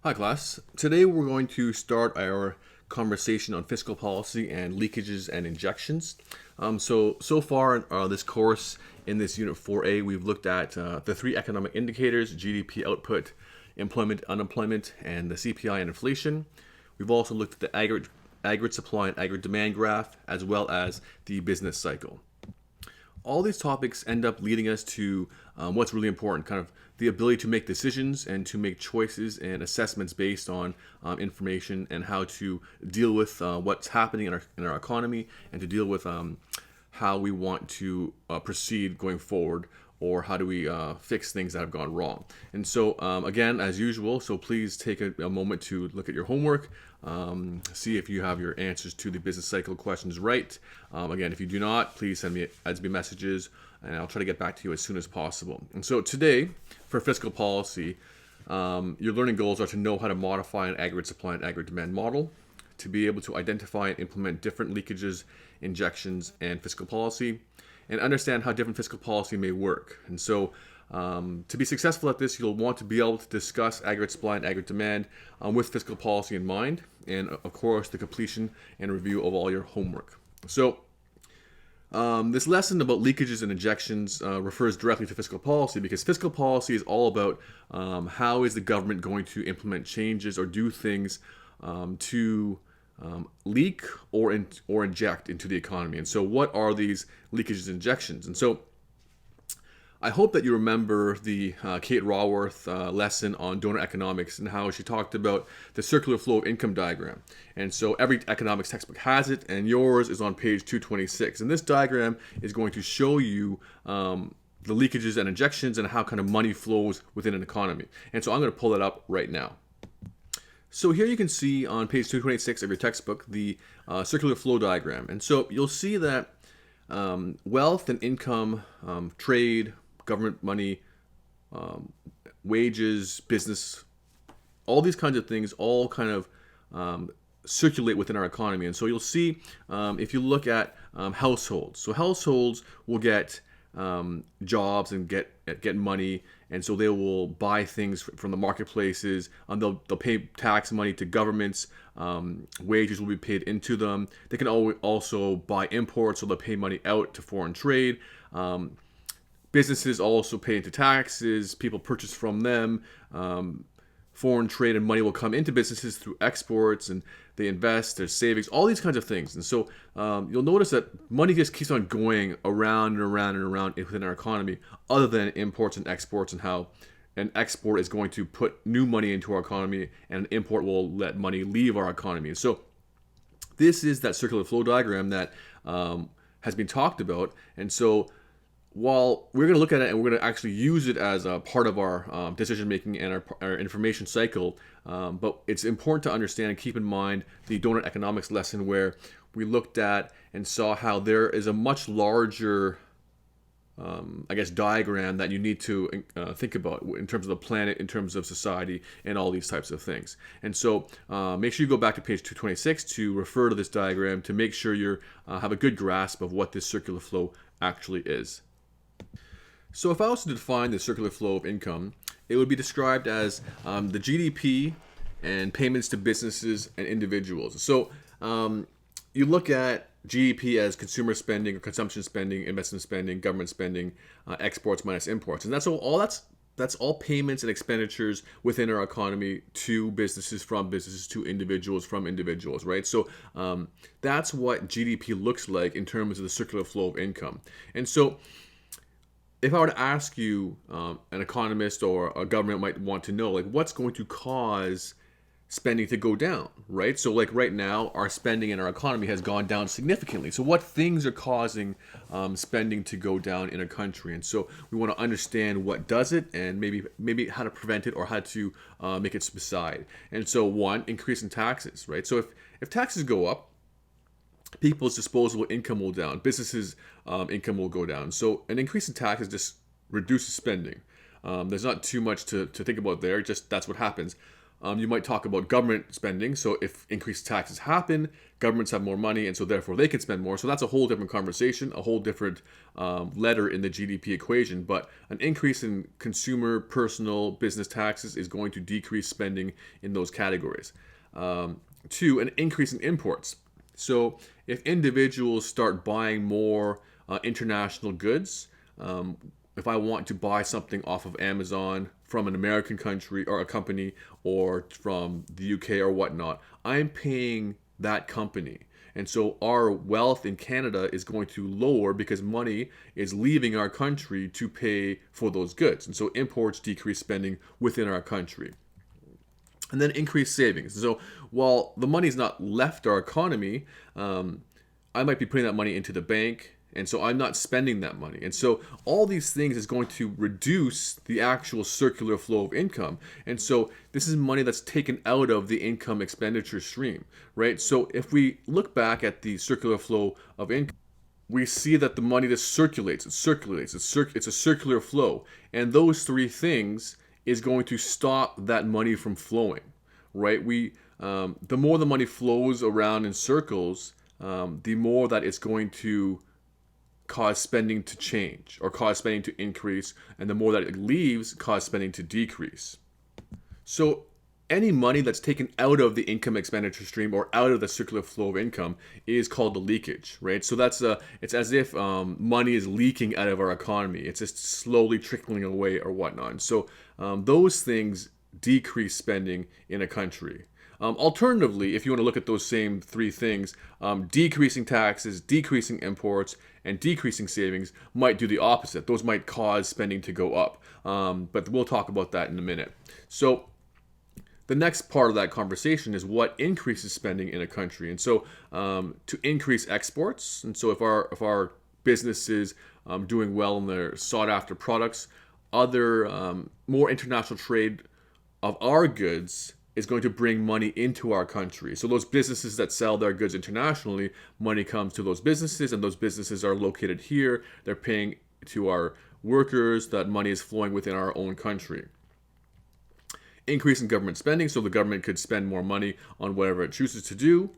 Hi, class. Today we're going to start our conversation on fiscal policy and leakages and injections. So far in this course, in this Unit 4A, we've looked at the three economic indicators: GDP output, employment, unemployment, and the CPI and inflation. We've also looked at the aggregate supply and aggregate demand graph, as well as the business cycle. All these topics end up leading us to what's really important, kind of the ability to make decisions and to make choices and assessments based on information, and how to deal with what's happening in our economy, and to deal with how we want to proceed going forward, or how do we fix things that have gone wrong. And so again, as usual, so please take a moment to look at your homework, see if you have your answers to the business cycle questions right. Again, if you do not, please send me messages, and I'll try to get back to you as soon as possible. And so today, for fiscal policy, your learning goals are to know how to modify an aggregate supply and aggregate demand model, to be able to identify and implement different leakages, injections, and fiscal policy, and understand how different fiscal policy may work. And so to be successful at this, you'll want to be able to discuss aggregate supply and aggregate demand with fiscal policy in mind, and of course the completion and review of all your homework. So this lesson about leakages and injections refers directly to fiscal policy, because fiscal policy is all about how is the government going to implement changes or do things to leak or inject into the economy. And so what are these leakages and injections? And so I hope that you remember the Kate Raworth lesson on donor economics, and how she talked about the circular flow of income diagram. And so every economics textbook has it, and yours is on page 226. And this diagram is going to show you the leakages and injections and how kind of money flows within an economy. And so I'm going to pull that up right now. So here you can see on page 226 of your textbook the circular flow diagram. And so you'll see that wealth and income, trade, government money, wages, business, all these kinds of things all kind of circulate within our economy. And so you'll see if you look at households. So households will get jobs and get money, and so they will buy things from the marketplaces, and they'll pay tax money to governments. Wages will be paid into them. They can also buy imports, so they'll pay money out to foreign trade. Businesses also pay into taxes. People purchase from them. Foreign trade and money will come into businesses through exports, and they invest, there's savings, all these kinds of things. And so you'll notice that money just keeps on going around and around and around within our economy, other than imports and exports, and how an export is going to put new money into our economy, and an import will let money leave our economy. And so this is that circular flow diagram that has been talked about. And so while we're going to look at it and we're going to actually use it as a part of our decision making and our information cycle, but it's important to understand and keep in mind the donut economics lesson, where we looked at and saw how there is a much larger diagram that you need to think about in terms of the planet, in terms of society, and all these types of things. And so make sure you go back to page 226 to refer to this diagram to make sure you have a good grasp of what this circular flow actually is. So if I was to define the circular flow of income, it would be described as the GDP and payments to businesses and individuals. So you look at GDP as consumer spending or consumption spending, investment spending, government spending, exports minus imports. And that's all payments and expenditures within our economy to businesses, from businesses to individuals, from individuals, right? So that's what GDP looks like in terms of the circular flow of income. And so if I were to ask you, an economist or a government might want to know, like, what's going to cause spending to go down, right? So like right now, our spending in our economy has gone down significantly. So what things are causing spending to go down in a country? And so we want to understand what does it, and maybe how to prevent it, or how to make it subside. And so one, increase in taxes, right? So if taxes go up, people's disposable income will down, businesses' income will go down. So an increase in taxes just reduces spending. There's not too much to think about there, just that's what happens. You might talk about government spending. So if increased taxes happen, governments have more money, and so therefore they can spend more. So that's a whole different conversation, a whole different letter in the GDP equation. But an increase in consumer, personal, business taxes is going to decrease spending in those categories. Two, an increase in imports. So if individuals start buying more international goods, if I want to buy something off of Amazon from an American country or a company or from the UK or whatnot, I'm paying that company. And so our wealth in Canada is going to lower because money is leaving our country to pay for those goods. And so imports decrease spending within our country. And then increased savings. So while the money's not left our economy, I might be putting that money into the bank, and so I'm not spending that money. And so all these things is going to reduce the actual circular flow of income. And so this is money that's taken out of the income expenditure stream, right? So if we look back at the circular flow of income, we see that the money just circulates, it's a circular flow. And those three things is going to stop that money from flowing, right? The more the money flows around in circles, the more that it's going to cause spending to change or cause spending to increase, and the more that it leaves, cause spending to decrease. So any money that's taken out of the income expenditure stream or out of the circular flow of income is called the leakage, right? So it's as if money is leaking out of our economy. It's just slowly trickling away or whatnot. And so those things decrease spending in a country. Alternatively, if you want to look at those same three things, decreasing taxes, decreasing imports, and decreasing savings might do the opposite. Those might cause spending to go up. But we'll talk about that in a minute. So the next part of that conversation is what increases spending in a country. And so to increase exports, and so if our business is doing well in their sought after products, other more international trade of our goods is going to bring money into our country. So those businesses that sell their goods internationally, money comes to those businesses, and those businesses are located here. They're paying to our workers. That money is flowing within our own country. Increase in government spending, so the government could spend more money on whatever it chooses to do.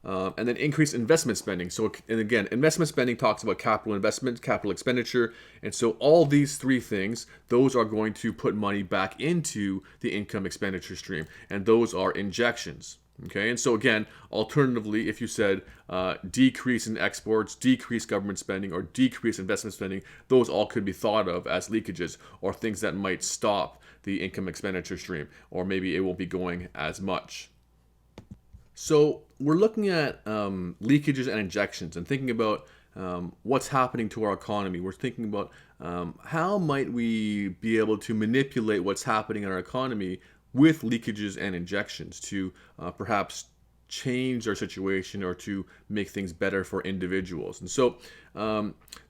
And then increase investment spending. So, and again, investment spending talks about capital investment, capital expenditure. And so all these three things, those are going to put money back into the income expenditure stream. And those are injections. Okay, and so again, alternatively, if you said decrease in exports, decrease government spending, or decrease investment spending, those all could be thought of as leakages or things that might stop the income expenditure stream, or maybe it won't be going as much. So we're looking at leakages and injections and thinking about what's happening to our economy. We're thinking about how might we be able to manipulate what's happening in our economy with leakages and injections to perhaps change our situation or to make things better for individuals. And so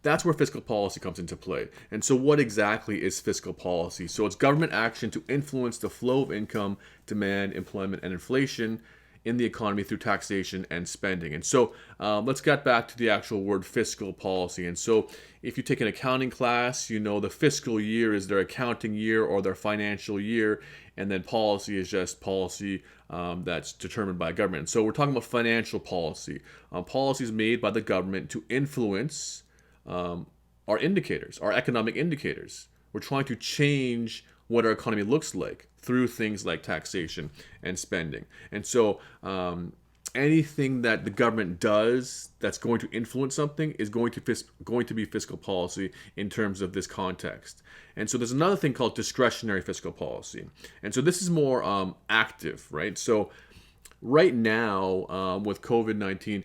that's where fiscal policy comes into play. And so what exactly is fiscal policy? So it's government action to influence the flow of income, demand, employment, and inflation in the economy through taxation and spending. And so let's get back to the actual word fiscal policy. And so if you take an accounting class, you know the fiscal year is their accounting year or their financial year, and then policy is just policy that's determined by government. And so we're talking about financial policy. Policy is made by the government to influence our indicators, our economic indicators. We're trying to change what our economy looks like through things like taxation and spending. And so anything that the government does that's going to influence something is going to be fiscal policy in terms of this context. And so there's another thing called discretionary fiscal policy. And so this is more active, right? So right now, with COVID-19,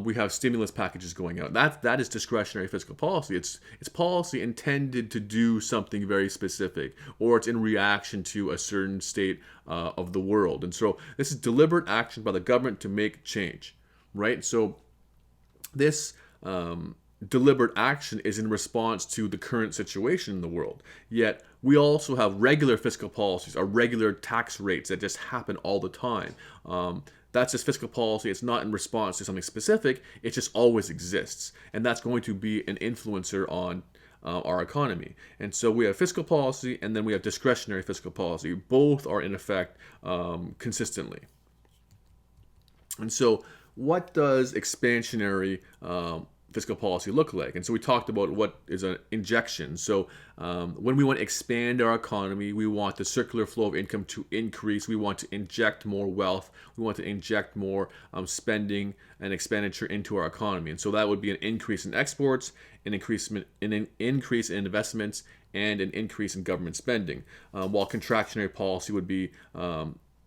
we have stimulus packages going out. That is discretionary fiscal policy. It's policy intended to do something very specific, or it's in reaction to a certain state of the world. And so this is deliberate action by the government to make change, right? So this deliberate action is in response to the current situation in the world. Yet we also have regular fiscal policies, or regular tax rates that just happen all the time. That's just fiscal policy. It's not in response to something specific. It just always exists. And that's going to be an influencer on our economy. And so we have fiscal policy and then we have discretionary fiscal policy. Both are in effect consistently. And so, what does expansionary fiscal policy look like? And so, we talked about what is an injection. So, when we want to expand our economy, we want the circular flow of income to increase. We want to inject more wealth. We want to inject more spending and expenditure into our economy. And so, that would be an increase in exports, an increase in investments, and an increase in government spending. While contractionary policy would be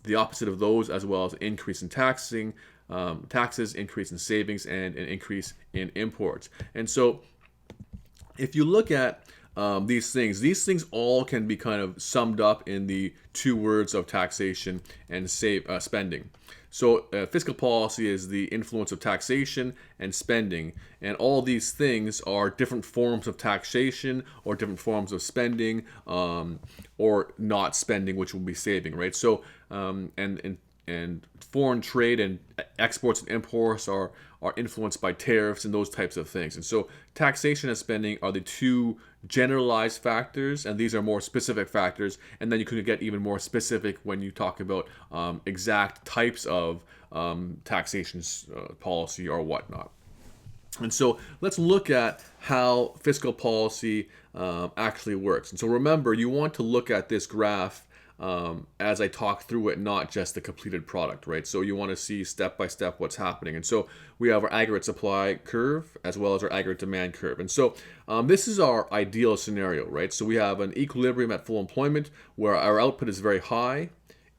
the opposite of those, as well as an increase in taxes, increase in savings, and an increase in imports. And so, if you look at these things all can be kind of summed up in the two words of taxation and spending. So fiscal policy is the influence of taxation and spending, and all these things are different forms of taxation or different forms of spending, or not spending, which will be saving, right? So and foreign trade and exports and imports are influenced by tariffs and those types of things. And so taxation and spending are the two generalized factors, and these are more specific factors. And then you can get even more specific when you talk about exact types of taxation policy or whatnot. And so let's look at how fiscal policy actually works. And so remember, you want to look at this graph as I talk through it, not just the completed product, right? So you want to see step by step what's happening. And so we have our aggregate supply curve as well as our aggregate demand curve. And so this is our ideal scenario, right? So we have an equilibrium at full employment where our output is very high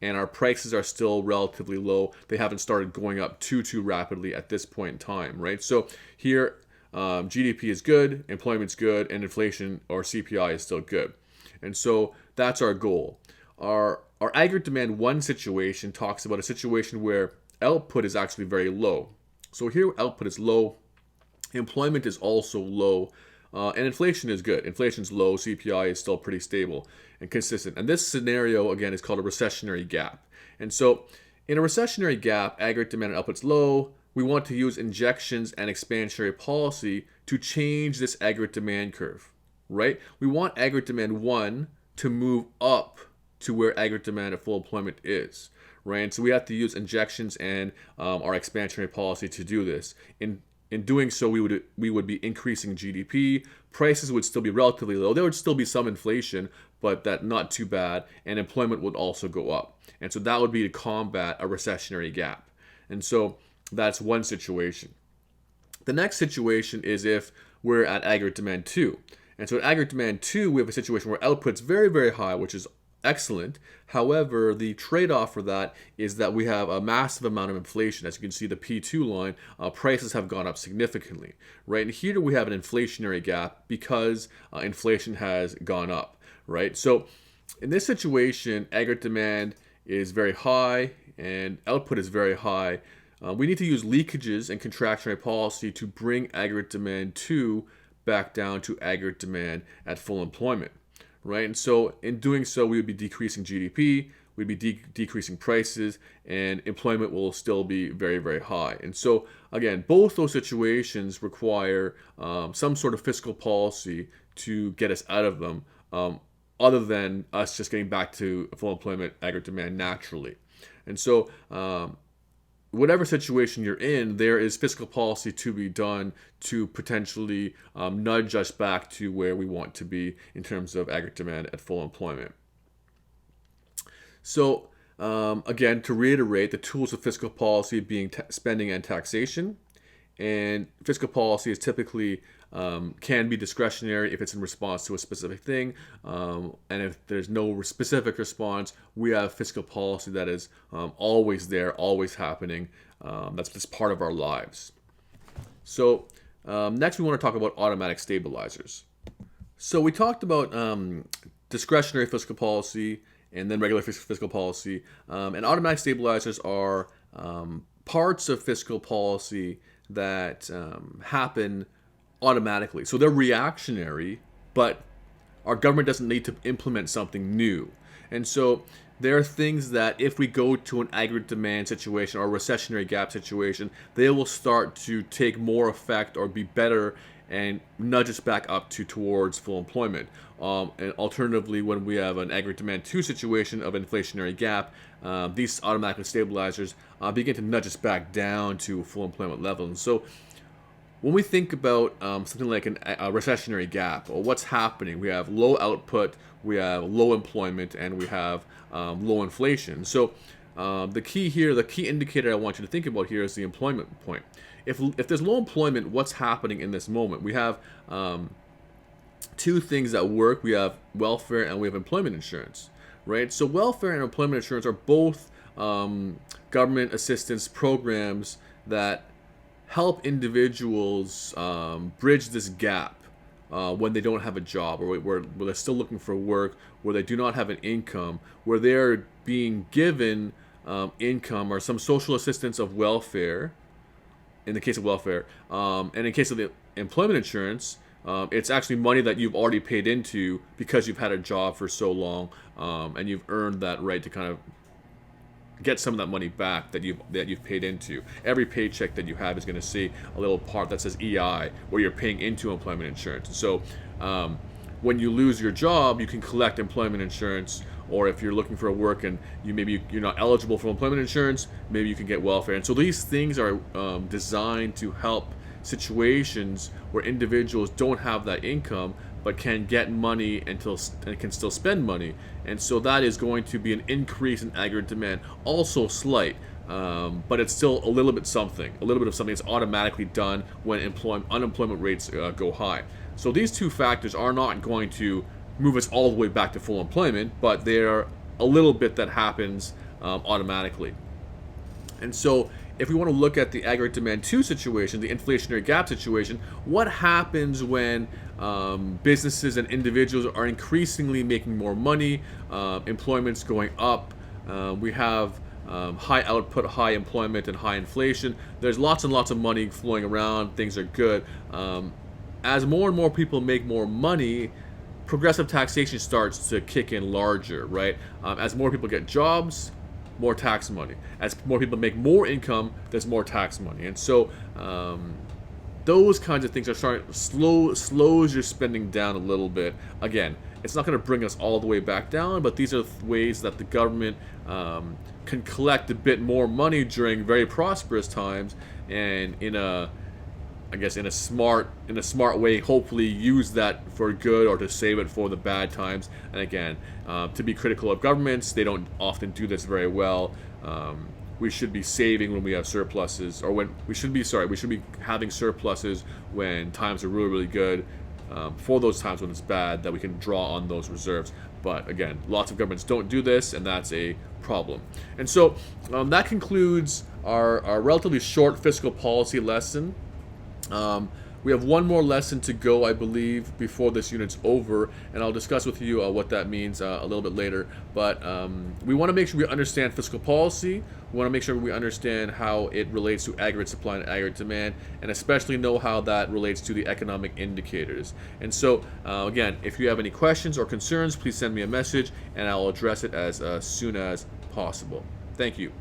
and our prices are still relatively low. They haven't started going up too rapidly at this point in time, right? So here GDP is good, employment's good, and inflation or CPI is still good. And so that's our goal. Our aggregate demand one situation talks about a situation where output is actually very low. So here output is low, employment is also low, and inflation is good. Inflation's low, CPI is still pretty stable and consistent. And this scenario, again, is called a recessionary gap. And so in a recessionary gap, aggregate demand and output's low. We want to use injections and expansionary policy to change this aggregate demand curve, right? We want aggregate demand 1 to move up to where aggregate demand at full employment is, right? And so we have to use injections and our expansionary policy to do this. In doing so, we would be increasing GDP. Prices would still be relatively low. There would still be some inflation, but that not too bad. And employment would also go up. And so that would be to combat a recessionary gap. And so that's one situation. The next situation is if we're at aggregate demand 2. And so at aggregate demand 2, we have a situation where output's very, very high, which is excellent. However, the trade-off for that is that we have a massive amount of inflation. As you can see, the P2 line, prices have gone up significantly, right? And here we have an inflationary gap because inflation has gone up, right? So in this situation, aggregate demand is very high and output is very high. We need to use leakages and contractionary policy to bring aggregate demand 2 back down to aggregate demand at full employment. Right, and so in doing so, we would be decreasing GDP, we'd be decreasing prices, and employment will still be very, very high. And so, again, both those situations require some sort of fiscal policy to get us out of them, other than us just getting back to full employment, aggregate demand naturally. And so, whatever situation you're in, there is fiscal policy to be done to potentially nudge us back to where we want to be in terms of aggregate demand at full employment. So again, to reiterate, the tools of fiscal policy being spending and taxation. And fiscal policy is typically can be discretionary if it's in response to a specific thing. And if there's no specific response, we have fiscal policy that is always there, always happening. That's just part of our lives. So next we want to talk about automatic stabilizers. So we talked about discretionary fiscal policy and then regular fiscal policy. And automatic stabilizers are parts of fiscal policy that happen automatically. So they're reactionary, but our government doesn't need to implement something new. And so there are things that if we go to an aggregate demand situation or a recessionary gap situation, they will start to take more effect or be better and nudge us back up towards full employment. And alternatively, when we have an aggregate demand 2 situation of inflationary gap, these automatic stabilizers begin to nudge us back down to full employment levels. And so when we think about something like a recessionary gap, or what's happening, we have low output, we have low employment, and we have low inflation. So the key here, the key indicator I want you to think about here is the employment point. If there's low employment, what's happening in this moment? We have two things that work. We have welfare and we have employment insurance, right? So welfare and employment insurance are both government assistance programs that help individuals bridge this gap when they don't have a job, or where they're still looking for work, where they do not have an income, where they're being given income or some social assistance of welfare, in the case of welfare. And in case of the employment insurance, it's actually money that you've already paid into because you've had a job for so long, and you've earned that right to kind of get some of that money back that you've paid into. Every paycheck that you have is going to see a little part that says EI, where you're paying into employment insurance. So when you lose your job, you can collect employment insurance, or if you're looking for work and you're not eligible for employment insurance, maybe you can get welfare. And so these things are designed to help situations where individuals don't have that income but can get money and can still spend money. And so that is going to be an increase in aggregate demand, also slight, but it's still a little bit of something. It's automatically done when unemployment rates go high. So these two factors are not going to move us all the way back to full employment, but they're a little bit that happens automatically. And so if we want to look at the aggregate demand 2 situation, the inflationary gap situation, what happens when businesses and individuals are increasingly making more money, employment's going up, we have high output, high employment, and high inflation. There's lots and lots of money flowing around, things are good. As more and more people make more money, progressive taxation starts to kick in larger, right? As more people get jobs, more tax money. As more people make more income, there's more tax money. And so those kinds of things are starting slows your spending down a little bit. Again, it's not going to bring us all the way back down, but these are ways that the government can collect a bit more money during very prosperous times, and in a smart way, hopefully use that for good, or to save it for the bad times. And again, to be critical of governments, they don't often do this very well. We should be saving when we have surpluses, or we should be having surpluses when times are really, really good, for those times when it's bad, that we can draw on those reserves. But again, lots of governments don't do this, and that's a problem. And so that concludes our relatively short fiscal policy lesson. We have one more lesson to go, I believe, before this unit's over, and I'll discuss with you what that means a little bit later. But we want to make sure we understand fiscal policy. We want to make sure we understand how it relates to aggregate supply and aggregate demand, and especially know how that relates to the economic indicators. And so, again, if you have any questions or concerns, please send me a message, and I'll address it as soon as possible. Thank you.